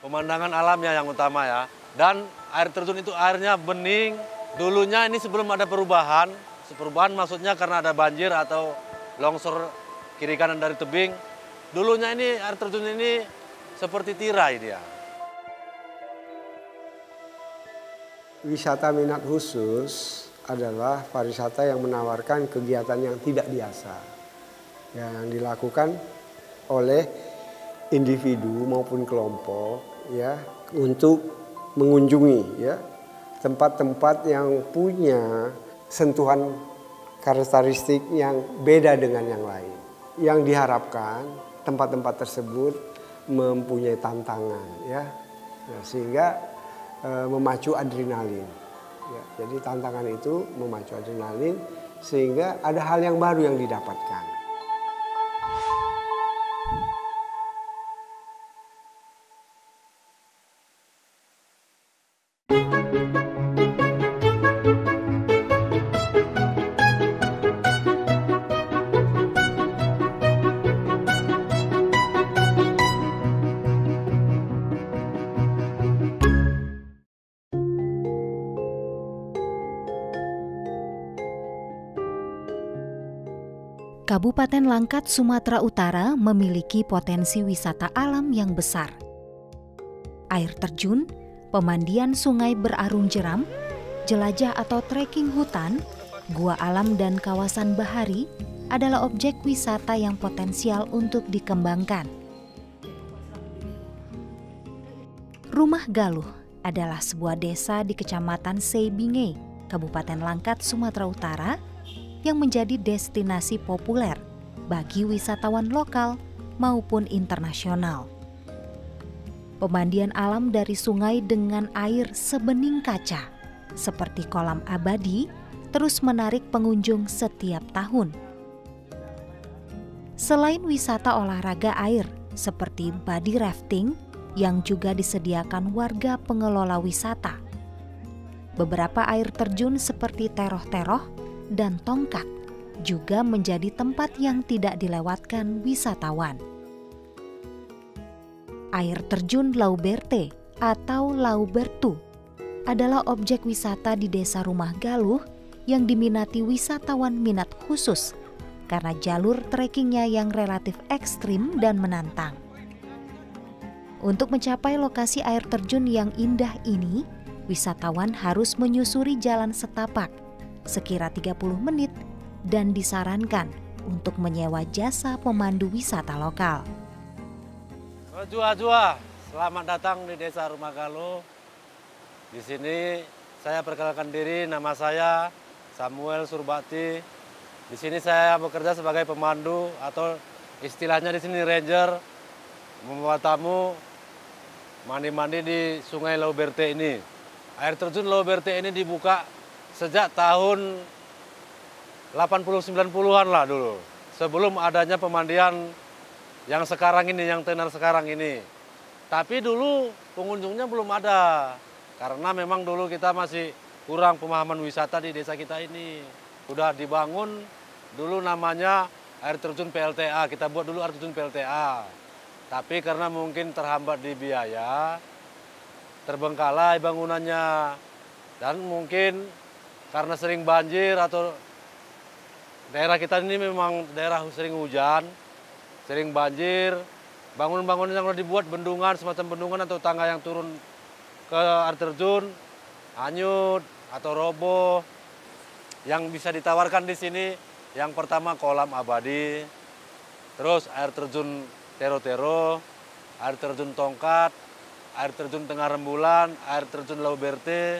Pemandangan alamnya yang utama ya. Dan air terjun itu airnya bening. Dulunya ini sebelum ada perubahan. Perubahan maksudnya karena ada banjir atau longsor kiri kanan dari tebing. Dulunya ini air terjun ini seperti tirai dia. Wisata minat khusus adalah pariwisata yang menawarkan kegiatan yang tidak biasa. Yang dilakukan oleh individu maupun kelompok ya untuk mengunjungi ya tempat-tempat yang punya sentuhan karakteristik yang beda dengan yang lain. Yang diharapkan tempat-tempat tersebut mempunyai tantangan ya. Nah, sehingga memacu adrenalin. Ya, jadi tantangan itu memacu adrenalin sehingga ada hal yang baru yang didapatkan. Kabupaten Langkat, Sumatera Utara memiliki potensi wisata alam yang besar. Air terjun, pemandian sungai berarung jeram, jelajah atau trekking hutan, gua alam dan kawasan bahari adalah objek wisata yang potensial untuk dikembangkan. Rumah Galuh adalah sebuah desa di Kecamatan Seibinge, Kabupaten Langkat, Sumatera Utara, yang menjadi destinasi populer bagi wisatawan lokal maupun internasional. Pemandian alam dari sungai dengan air sebening kaca, seperti kolam abadi, terus menarik pengunjung setiap tahun. Selain wisata olahraga air, seperti body rafting, yang juga disediakan warga pengelola wisata. Beberapa air terjun seperti Teroh-Teroh dan Tongkat juga menjadi tempat yang tidak dilewatkan wisatawan. Air terjun Lauberte atau Laubertu adalah objek wisata di Desa Rumah Galuh yang diminati wisatawan minat khusus karena jalur trekkingnya yang relatif ekstrim dan menantang. Untuk mencapai lokasi air terjun yang indah ini, wisatawan harus menyusuri jalan setapak sekira 30 menit dan disarankan untuk menyewa jasa pemandu wisata lokal. Jua-jua, selamat datang di Desa Rumah Galuh. Di sini saya perkenalkan diri, nama saya Samuel Surbakti. Di sini saya bekerja sebagai pemandu atau istilahnya di sini ranger, membawa tamu mandi-mandi di Sungai Lauberte ini. Air terjun Lauberte ini dibuka sejak tahun 80-90-an lah dulu. Sebelum adanya pemandian yang sekarang ini, yang tenar sekarang ini. Tapi dulu pengunjungnya belum ada. Karena memang dulu kita masih kurang pemahaman wisata di desa kita ini. Udah dibangun dulu namanya air terjun PLTA. Kita buat dulu air terjun PLTA. Tapi karena mungkin terhambat di biaya, terbengkalai bangunannya. Dan mungkin karena sering banjir atau daerah kita ini memang daerah sering hujan, sering banjir, bangunan-bangunan yang sudah dibuat bendungan, semacam bendungan atau tangga yang turun ke air terjun, hanyut atau roboh. Yang bisa ditawarkan di sini, yang pertama kolam abadi, terus air terjun Tero-Tero, air terjun Tongkat, air terjun Tengah Rembulan, air terjun Lauberte,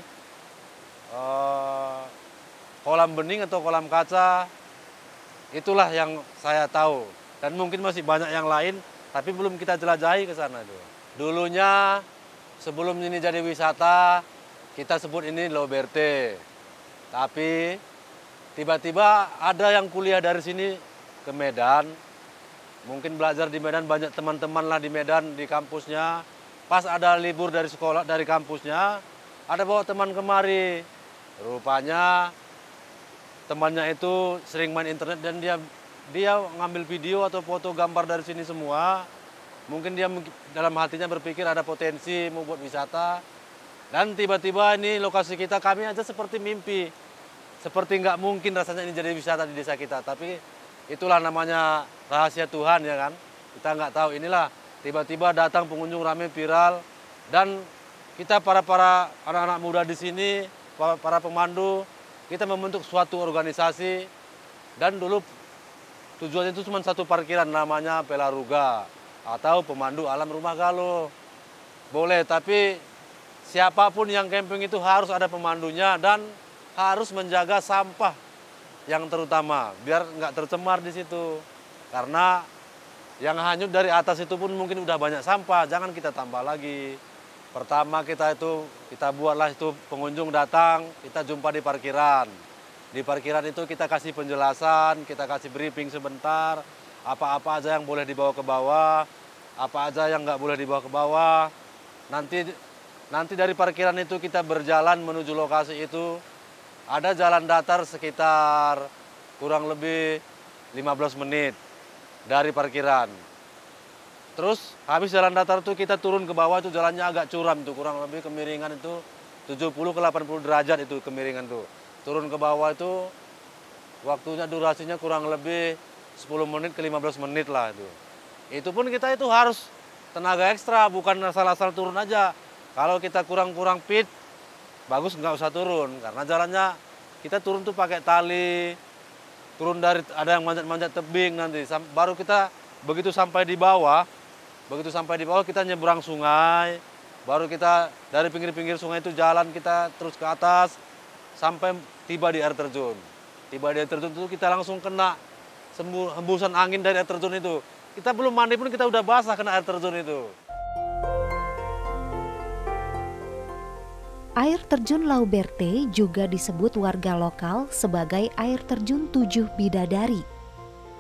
kolam bening atau kolam kaca. Itulah yang saya tahu. Dan mungkin masih banyak yang lain, tapi belum kita jelajahi ke sana dulu. Dulunya sebelum ini jadi wisata, kita sebut ini Lauberte. Tapi tiba-tiba ada yang kuliah dari sini ke Medan. Mungkin belajar di Medan, banyak teman-teman lah di Medan, di kampusnya. Pas ada libur dari sekolah, dari kampusnya, ada bawa teman kemari. Rupanya temannya itu sering main internet dan dia ngambil video atau foto gambar dari sini semua. Mungkin dia dalam hatinya berpikir ada potensi mau buat wisata. Dan tiba-tiba ini lokasi kita, kami aja seperti mimpi. Seperti nggak mungkin rasanya ini jadi wisata di desa kita. Tapi itulah namanya rahasia Tuhan ya kan. Kita nggak tahu, inilah tiba-tiba datang pengunjung ramai viral. Dan kita para anak-anak muda di sini, para pemandu, kita membentuk suatu organisasi. Dan dulu tujuannya itu cuma satu parkiran, namanya Pelaruga atau Pemandu Alam Rumah Galuh. Boleh, tapi siapapun yang camping itu harus ada pemandunya dan harus menjaga sampah yang terutama biar nggak tercemar di situ. Karena yang hanyut dari atas itu pun mungkin udah banyak sampah, jangan kita tambah lagi. Pertama kita buatlah itu pengunjung datang, kita jumpa di parkiran. Di parkiran itu kita kasih penjelasan, kita kasih briefing sebentar, apa-apa aja yang boleh dibawa ke bawah, apa aja yang nggak boleh dibawa ke bawah. Nanti dari parkiran itu kita berjalan menuju lokasi itu. Ada jalan datar sekitar kurang lebih 15 menit dari parkiran. Terus habis jalan datar itu kita turun ke bawah, itu jalannya agak curam tuh, kurang lebih kemiringan itu 70 ke 80 derajat itu kemiringan tuh. Turun ke bawah itu waktunya durasinya kurang lebih 10 menit ke 15 menit lah itu. Itu pun kita itu harus tenaga ekstra, bukan asal-asal turun aja. Kalau kita kurang-kurang fit, bagus nggak usah turun. Karena jalannya kita turun tuh pakai tali, turun dari ada yang manjat-manjat tebing nanti. Baru kita begitu sampai di bawah kita nyebrang sungai. Baru kita dari pinggir-pinggir sungai itu jalan kita terus ke atas sampai tiba di air terjun. Tiba di air terjun itu kita langsung kena hembusan angin dari air terjun itu. Kita belum mandi pun kita udah basah kena air terjun itu. Air terjun Lauberte juga disebut warga lokal sebagai air terjun 7 bidadari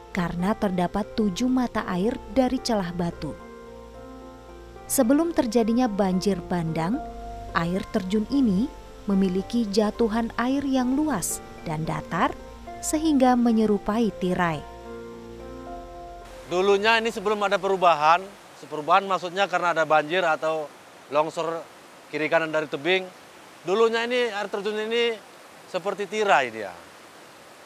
karena terdapat 7 mata air dari celah batu. Sebelum terjadinya banjir bandang, air terjun ini memiliki jatuhan air yang luas dan datar sehingga menyerupai tirai. Dulunya ini sebelum ada perubahan maksudnya karena ada banjir atau longsor kiri kanan dari tebing. Dulunya ini air terjun ini seperti tirai dia.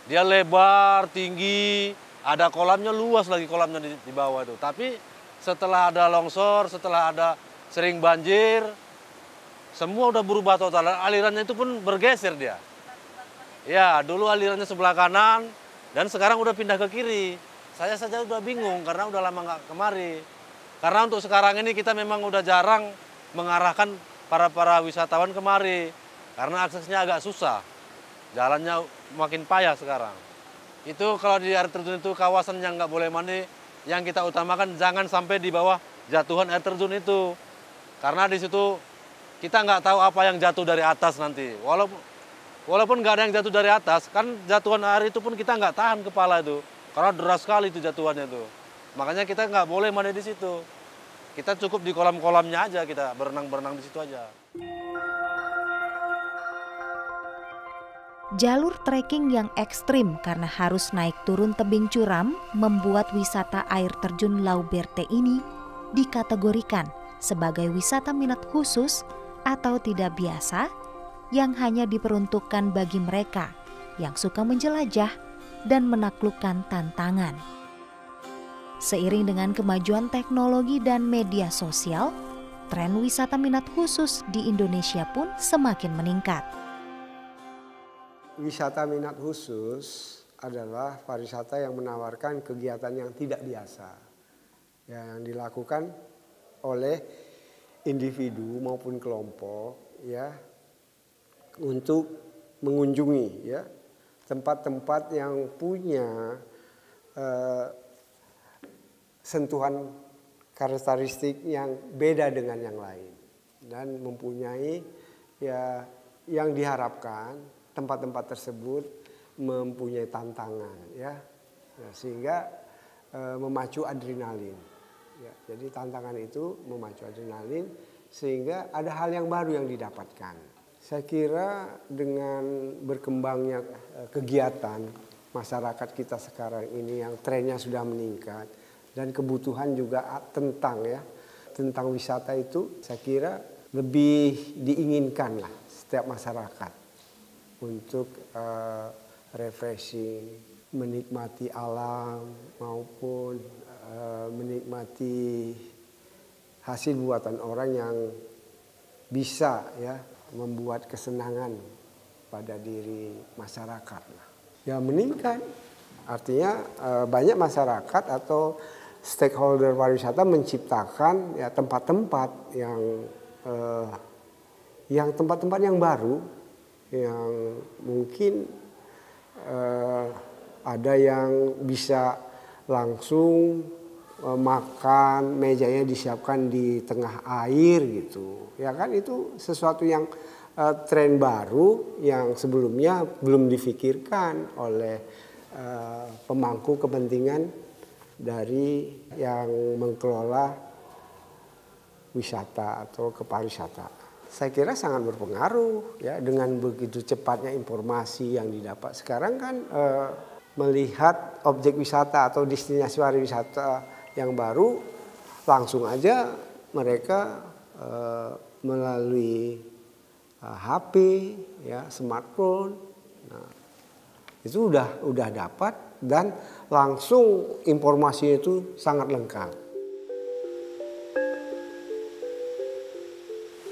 Dia lebar, tinggi, ada kolamnya luas lagi kolamnya di bawah itu. Tapi setelah ada longsor, setelah ada sering banjir, semua udah berubah total. Alirannya itu pun bergeser dia. Ya, dulu alirannya sebelah kanan dan sekarang udah pindah ke kiri. Saya saja udah bingung karena udah lama nggak kemari. Karena untuk sekarang ini kita memang udah jarang mengarahkan para wisatawan kemari. Karena aksesnya agak susah. Jalannya makin payah sekarang. Itu kalau di air terjun itu kawasan yang nggak boleh mandi, yang kita utamakan jangan sampai di bawah jatuhan air terjun itu. Karena di situ kita nggak tahu apa yang jatuh dari atas nanti. Walaupun nggak ada yang jatuh dari atas, kan jatuhan air itu pun kita nggak tahan kepala itu. Karena deras sekali itu jatuhannya itu. Makanya kita nggak boleh mandi di situ. Kita cukup di kolam-kolamnya aja, kita berenang-berenang di situ aja. Jalur trekking yang ekstrim karena harus naik turun tebing curam membuat wisata air terjun Lauberte ini dikategorikan sebagai wisata minat khusus atau tidak biasa yang hanya diperuntukkan bagi mereka yang suka menjelajah dan menaklukkan tantangan. Seiring dengan kemajuan teknologi dan media sosial, tren wisata minat khusus di Indonesia pun semakin meningkat. Wisata minat khusus adalah pariwisata yang menawarkan kegiatan yang tidak biasa, yang dilakukan oleh individu maupun kelompok, ya, untuk mengunjungi, ya, tempat-tempat yang punya sentuhan karakteristik yang beda dengan yang lain dan mempunyai, ya, yang diharapkan tempat-tempat tersebut mempunyai tantangan, ya, sehingga memacu adrenalin. Ya, jadi tantangan itu memacu adrenalin sehingga ada hal yang baru yang didapatkan. Saya kira dengan berkembangnya kegiatan masyarakat kita sekarang ini yang trennya sudah meningkat dan kebutuhan juga tentang wisata itu saya kira lebih diinginkan lah setiap masyarakat untuk refreshing, menikmati alam maupun menikmati hasil buatan orang yang bisa ya membuat kesenangan pada diri masyarakat. Ya meningkat, artinya banyak masyarakat atau stakeholder pariwisata menciptakan ya tempat-tempat yang tempat-tempat yang baru, yang mungkin ada yang bisa langsung makan, mejanya disiapkan di tengah air gitu. Ya kan itu sesuatu yang tren baru yang sebelumnya belum difikirkan oleh pemangku kepentingan dari yang mengelola wisata atau kepariwisata. Saya kira sangat berpengaruh ya dengan begitu cepatnya informasi yang didapat. Sekarang kan melihat objek wisata atau destinasi pariwisata yang baru langsung aja mereka melalui HP ya smartphone. Nah, itu udah dapat dan langsung informasinya itu sangat lengkap.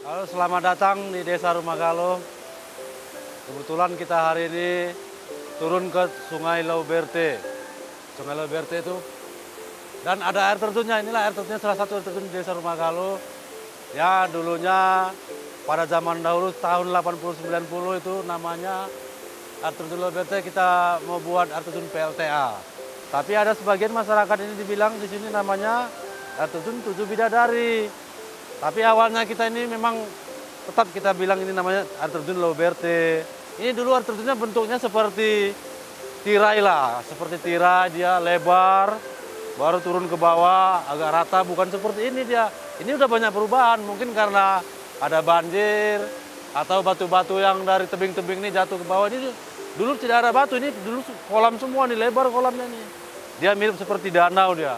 Halo, selamat datang di Desa Rumah Galuh. Kebetulan kita hari ini turun ke Sungai Lauberte. Sungai Lauberte itu dan ada air terjunnya. Inilah air terjunnya, salah satu air terjun di Desa Rumah Galuh. Ya dulunya pada zaman dahulu tahun 80-90 itu namanya air terjun Lauberte, kita mau buat air terjun PLTA. Tapi ada sebagian masyarakat ini dibilang di sini namanya air terjun Tujuh Bidadari. Tapi awalnya kita ini memang tetap kita bilang ini namanya air terjun Lauberte. Ini dulu air terjunnya bentuknya seperti tirai lah, seperti tirai, dia lebar, baru turun ke bawah agak rata, bukan seperti ini dia. Ini udah banyak perubahan, mungkin karena ada banjir atau batu-batu yang dari tebing-tebing ini jatuh ke bawah. Ini dulu tidak ada batu, ini dulu kolam semua nih, lebar kolamnya nih. Dia mirip seperti danau dia.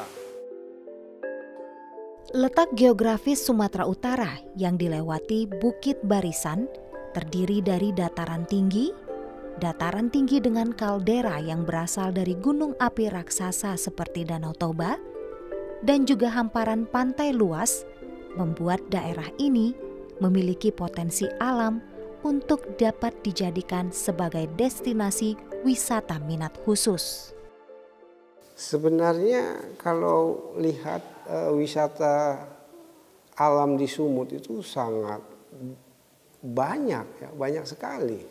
Letak geografis Sumatera Utara yang dilewati Bukit Barisan terdiri dari dataran tinggi dengan kaldera yang berasal dari gunung api raksasa seperti Danau Toba, dan juga hamparan pantai luas membuat daerah ini memiliki potensi alam untuk dapat dijadikan sebagai destinasi wisata minat khusus. Sebenarnya kalau lihat wisata alam di Sumut itu sangat banyak ya, banyak sekali.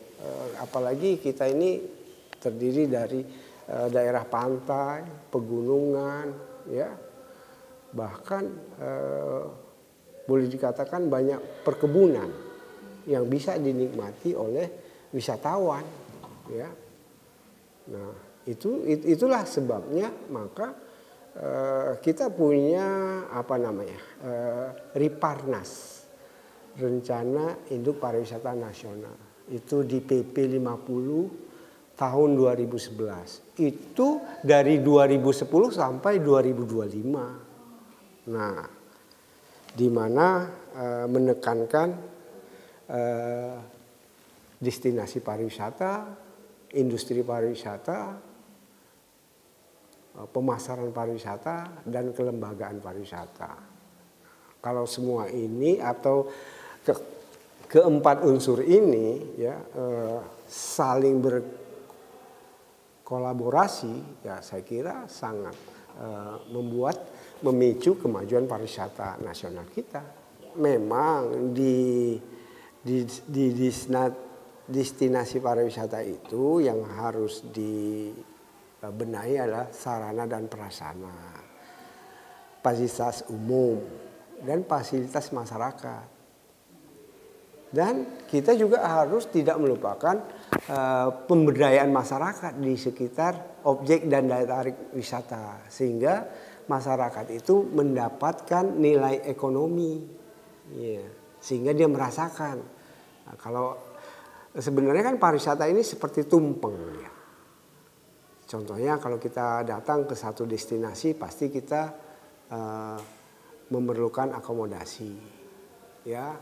Apalagi kita ini terdiri dari daerah pantai, pegunungan, ya, bahkan boleh dikatakan banyak perkebunan yang bisa dinikmati oleh wisatawan, ya. Nah, itulah sebabnya maka kita punya Riparnas, Rencana Induk Pariwisata Nasional. Itu di PP 50 tahun 2011. Itu dari 2010 sampai 2025. Nah, di mana menekankan destinasi pariwisata, industri pariwisata, pemasaran pariwisata, dan kelembagaan pariwisata. Kalau semua ini atau keempat unsur ini ya saling berkolaborasi, ya saya kira sangat memicu kemajuan pariwisata nasional kita. Memang di destinasi pariwisata itu yang harus dibenahi adalah sarana dan prasarana, fasilitas umum dan fasilitas masyarakat. Dan kita juga harus tidak melupakan pemberdayaan masyarakat di sekitar objek dan daya tarik wisata, sehingga masyarakat itu mendapatkan nilai ekonomi, ya, sehingga dia merasakan. Nah, kalau sebenarnya kan pariwisata ini seperti tumpeng, ya. Contohnya kalau kita datang ke satu destinasi pasti kita memerlukan akomodasi, ya,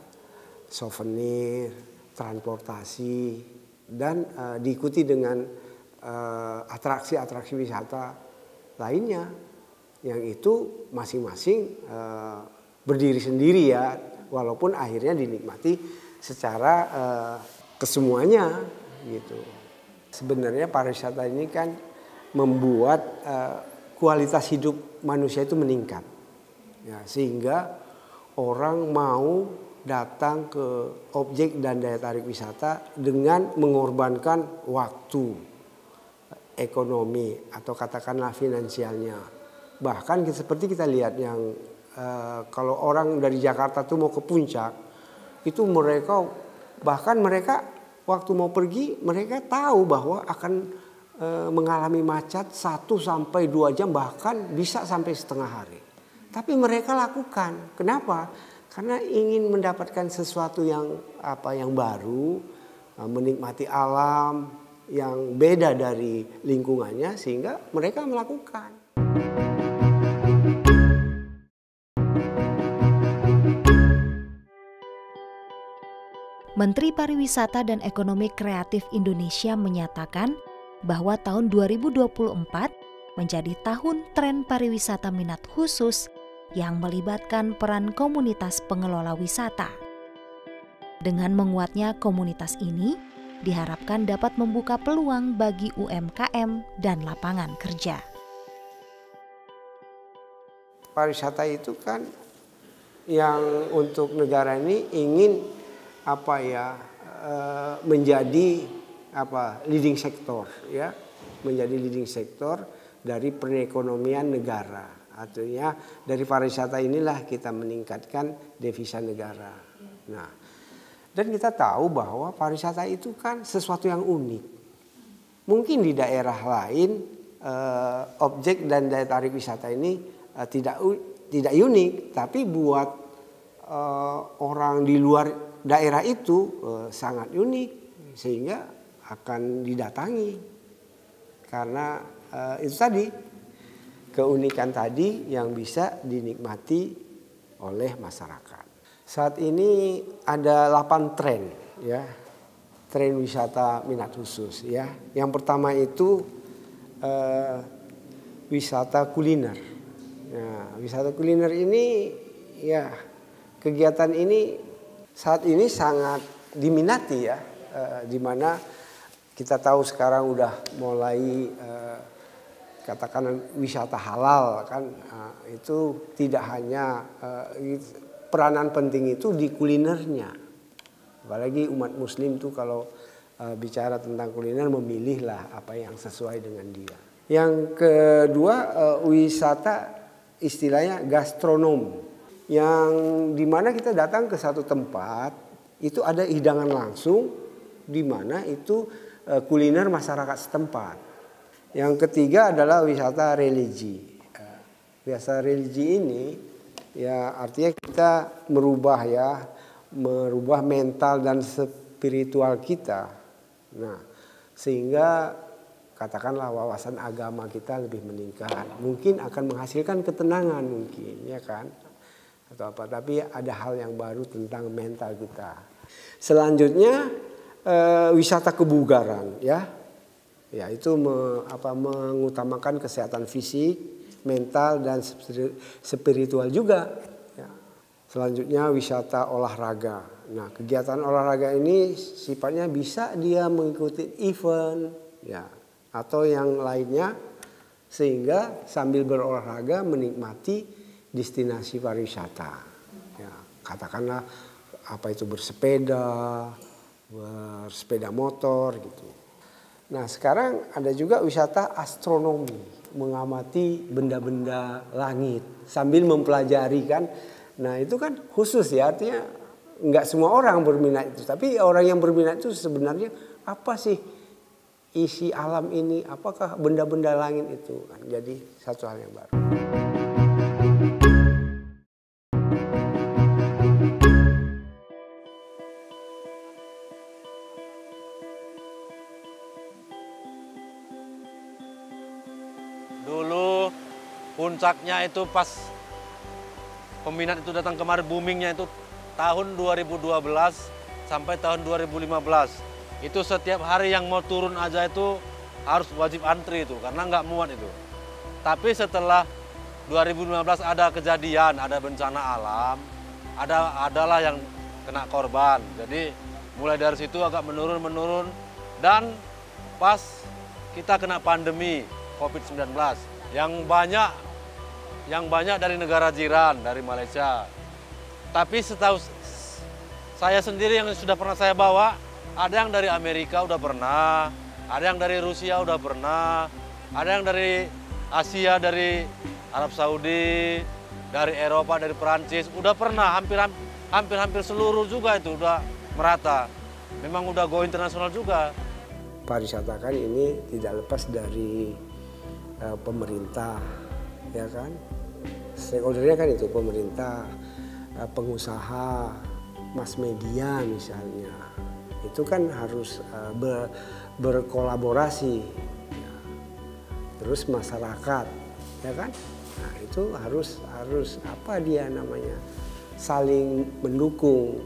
souvenir, transportasi, dan diikuti dengan atraksi-atraksi wisata lainnya yang itu masing-masing berdiri sendiri ya, walaupun akhirnya dinikmati secara kesemuanya gitu. Sebenarnya pariwisata ini kan membuat kualitas hidup manusia itu meningkat, ya, sehingga orang mau datang ke objek dan daya tarik wisata dengan mengorbankan waktu, ekonomi, atau katakanlah finansialnya. Bahkan seperti kita lihat yang kalau orang dari Jakarta tuh mau ke puncak, itu mereka waktu mau pergi mereka tahu bahwa akan mengalami macet 1 sampai 2 jam, bahkan bisa sampai setengah hari. Tapi mereka lakukan. Kenapa? Karena ingin mendapatkan sesuatu yang baru, menikmati alam yang beda dari lingkungannya, sehingga mereka melakukan. Menteri Pariwisata dan Ekonomi Kreatif Indonesia menyatakan bahwa tahun 2024 menjadi tahun tren pariwisata minat khusus yang melibatkan peran komunitas pengelola wisata. Dengan menguatnya komunitas ini, diharapkan dapat membuka peluang bagi UMKM dan lapangan kerja. Pariwisata itu kan yang untuk negara ini ingin menjadi leading sektor, ya, menjadi leading sektor dari perekonomian negara. Artinya dari pariwisata inilah kita meningkatkan devisa negara. Nah, dan kita tahu bahwa pariwisata itu kan sesuatu yang unik. Mungkin di daerah lain objek dan daya tarik wisata ini tidak unik, tapi buat orang di luar daerah itu sangat unik, sehingga akan didatangi karena itu tadi, keunikan tadi yang bisa dinikmati oleh masyarakat. Saat ini ada 8 tren, ya, tren wisata minat khusus, ya. Yang pertama itu wisata kuliner. Nah, wisata kuliner ini, ya, kegiatan ini saat ini sangat diminati, ya, di mana kita tahu sekarang udah mulai katakan wisata halal kan, itu tidak hanya peranan penting itu di kulinernya, apalagi umat Muslim tuh kalau bicara tentang kuliner memilihlah apa yang sesuai dengan dia. Yang kedua wisata istilahnya gastronom, yang dimana kita datang ke satu tempat itu ada hidangan langsung, dimana itu kuliner masyarakat setempat. Yang ketiga adalah wisata religi. Wisata religi ini ya artinya kita merubah mental dan spiritual kita. Nah, sehingga katakanlah wawasan agama kita lebih meningkat. Mungkin akan menghasilkan ketenangan mungkin, ya kan? Atau apa, tapi ada hal yang baru tentang mental kita. Selanjutnya wisata kebugaran, ya itu mengutamakan kesehatan fisik, mental dan spiritual juga, ya. Selanjutnya wisata olahraga. Nah, kegiatan olahraga ini sifatnya bisa dia mengikuti event, ya, atau yang lainnya, sehingga sambil berolahraga menikmati destinasi pariwisata, ya, katakanlah bersepeda motor gitu. Nah, sekarang ada juga wisata astronomi, mengamati benda-benda langit sambil mempelajari kan. Nah, itu kan khusus, ya, artinya nggak semua orang berminat itu, tapi orang yang berminat itu sebenarnya apa sih isi alam ini, apakah benda-benda langit itu kan, jadi satu hal yang baru. puncaknya itu pas peminat itu datang kemari, boomingnya itu tahun 2012 sampai tahun 2015. Itu setiap hari yang mau turun aja itu harus wajib antri itu, karena nggak muat itu. Tapi setelah 2015 ada kejadian, ada bencana alam, adalah yang kena korban. Jadi mulai dari situ agak menurun dan pas kita kena pandemi COVID-19 yang banyak dari negara jiran, dari Malaysia. Tapi setahu saya sendiri yang sudah pernah saya bawa, ada yang dari Amerika udah pernah, ada yang dari Rusia udah pernah, ada yang dari Asia, dari Arab Saudi, dari Eropa, dari Perancis, udah pernah, hampir seluruh juga itu udah merata. Memang udah go internasional juga. Pariwisata kan ini tidak lepas dari pemerintah, ya kan? Stakeholdernya kan itu pemerintah, pengusaha, mass media misalnya. Itu kan harus berkolaborasi. Terus masyarakat, ya kan? Nah, itu harus apa dia namanya? Saling mendukung.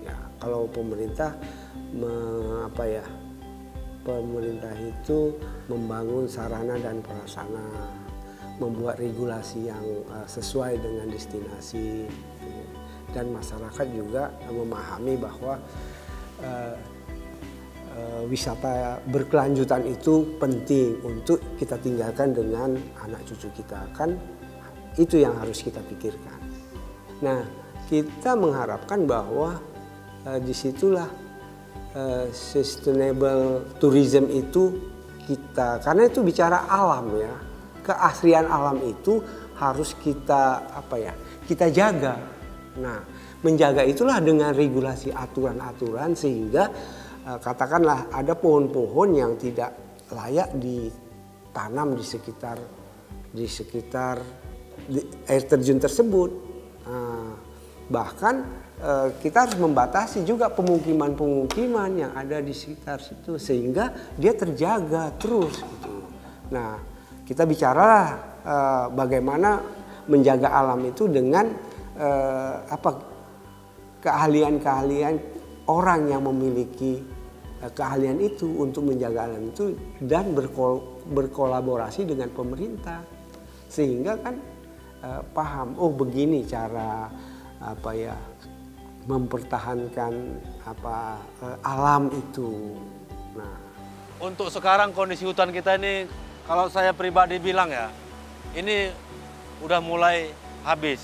Ya, kalau pemerintah pemerintah itu membangun sarana dan prasarana, membuat regulasi yang sesuai dengan destinasi, dan masyarakat juga memahami bahwa wisata berkelanjutan itu penting untuk kita tinggalkan dengan anak cucu kita, kan itu yang harus kita pikirkan. Nah, kita mengharapkan bahwa disitulah sustainable tourism itu karena itu bicara alam ya, keaslian alam itu harus kita kita jaga. Nah, menjaga itulah dengan regulasi aturan-aturan sehingga katakanlah ada pohon-pohon yang tidak layak ditanam di sekitar air terjun tersebut. Bahkan kita harus membatasi juga pemukiman yang ada di sekitar situ sehingga dia terjaga terus gitu. Nah, kita bicaralah bagaimana menjaga alam itu dengan keahlian-keahlian orang yang memiliki keahlian itu untuk menjaga alam itu dan berkolaborasi dengan pemerintah sehingga kan paham, oh begini cara mempertahankan alam itu. Nah, untuk sekarang kondisi hutan kita ini, kalau saya pribadi bilang ya, ini udah mulai habis.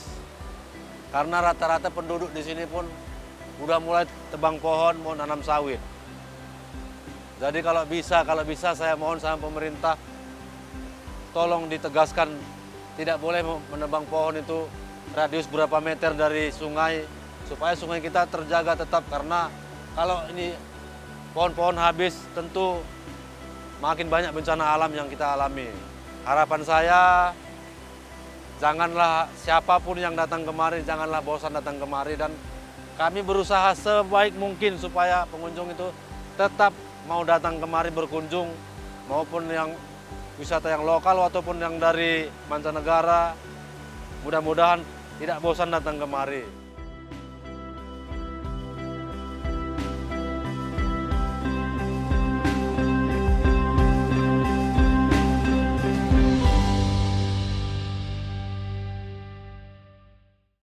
Karena rata-rata penduduk di sini pun udah mulai tebang pohon, mau nanam sawit. Jadi kalau bisa saya mohon sama pemerintah, tolong ditegaskan tidak boleh menebang pohon itu radius berapa meter dari sungai, supaya sungai kita terjaga tetap. Karena kalau ini pohon-pohon habis, tentu makin banyak bencana alam yang kita alami. Harapan saya, janganlah siapapun yang datang kemari, janganlah bosan datang kemari. Dan kami berusaha sebaik mungkin supaya pengunjung itu tetap mau datang kemari berkunjung, maupun yang wisata yang lokal ataupun yang dari mancanegara. Mudah-mudahan tidak bosan datang kemari.